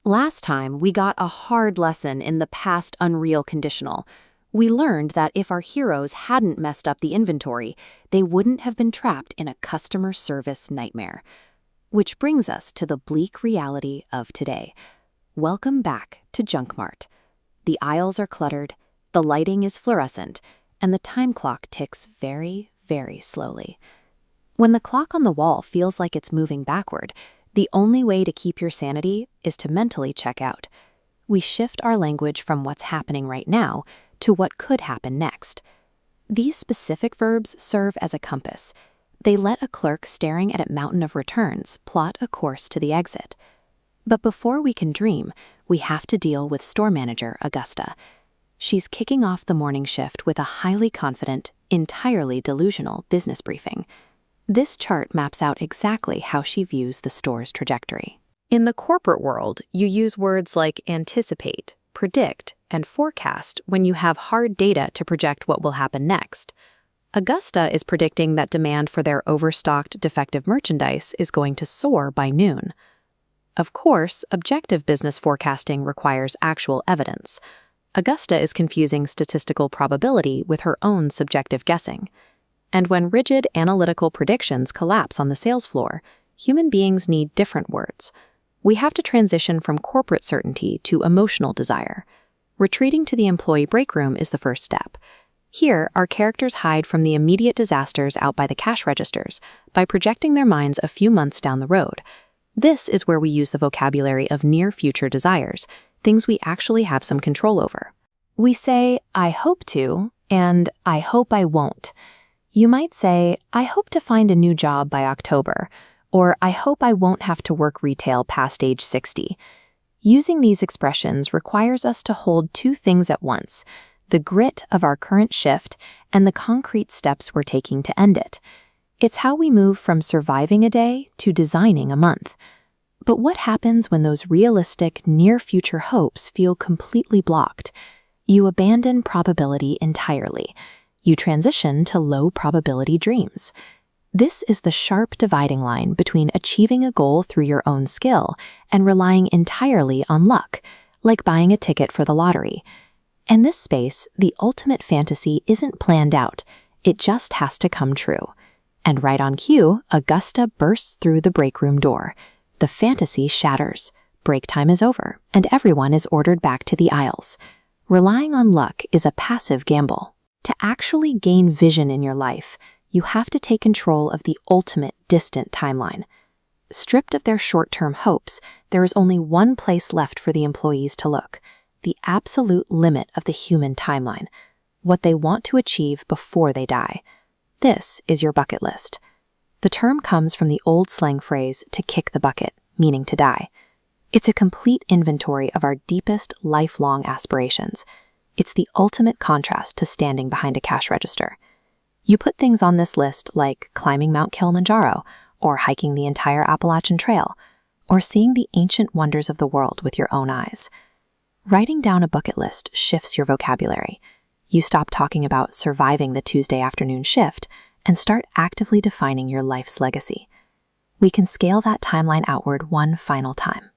Last time, we got a hard lesson in the past unreal conditional. We learned that if our heroes hadn't messed up the inventory, they wouldn't have been trapped in a customer service nightmare. Which brings us to the bleak reality of today. Welcome back to Junk Mart. The aisles are cluttered, the lighting is fluorescent, and the time clock ticks very, very slowly. When the clock on the wall feels like it's moving backward, the only way to keep your sanity is to mentally check out. We shift our language from what's happening right now to what could happen next. These specific verbs serve as a compass. They let a clerk staring at a mountain of returns plot a course to the exit. But before we can dream, we have to deal with store manager Augusta. She's kicking off the morning shift with a highly confident, entirely delusional business briefing. This chart maps out exactly how she views the store's trajectory. In the corporate world, you use words like anticipate, predict, and forecast when you have hard data to project what will happen next. Augusta is predicting that demand for their overstocked, defective merchandise is going to soar by noon. Of course, objective business forecasting requires actual evidence. Augusta is confusing statistical probability with her own subjective guessing. And when rigid analytical predictions collapse on the sales floor, human beings need different words. We have to transition from corporate certainty to emotional desire. Retreating to the employee break room is the first step. Here, our characters hide from the immediate disasters out by the cash registers by projecting their minds a few months down the road. This is where we use the vocabulary of near-future desires, things we actually have some control over. We say, I hope to, and I hope I won't. You might say, I hope to find a new job by October, or I hope I won't have to work retail past age 60. Using these expressions requires us to hold two things at once, the grit of our current shift and the concrete steps we're taking to end it. It's how we move from surviving a day to designing a month. But what happens when those realistic, near-future hopes feel completely blocked? You abandon probability entirely. You transition to low-probability dreams. This is the sharp dividing line between achieving a goal through your own skill and relying entirely on luck, like buying a ticket for the lottery. In this space, the ultimate fantasy isn't planned out. It just has to come true. And right on cue, Augusta bursts through the break room door. The fantasy shatters. Break time is over, and everyone is ordered back to the aisles. Relying on luck is a passive gamble. To actually gain vision in your life, you have to take control of the ultimate distant timeline. Stripped of their short-term hopes, there is only one place left for the employees to look, the absolute limit of the human timeline, what they want to achieve before they die. This is your bucket list. The term comes from the old slang phrase, to kick the bucket, meaning to die. It's a complete inventory of our deepest, lifelong aspirations. It's the ultimate contrast to standing behind a cash register. You put things on this list like climbing Mount Kilimanjaro, or hiking the entire Appalachian Trail, or seeing the ancient wonders of the world with your own eyes. Writing down a bucket list shifts your vocabulary. You stop talking about surviving the Tuesday afternoon shift and start actively defining your life's legacy. We can scale that timeline outward one final time.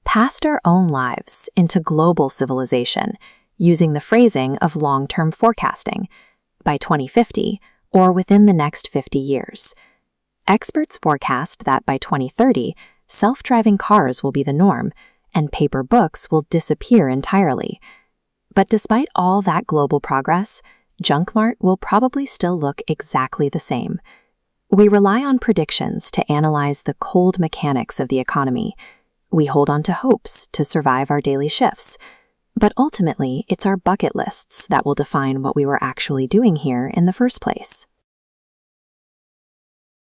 Past our own lives into global civilization, using the phrasing of long-term forecasting, by 2050 or within the next 50 years. Experts forecast that by 2030, self-driving cars will be the norm, and paper books will disappear entirely. But despite all that global progress, Junk Mart will probably still look exactly the same. We rely on predictions to analyze the cold mechanics of the economy. We hold on to hopes to survive our daily shifts. But ultimately, it's our bucket lists that will define what we were actually doing here in the first place.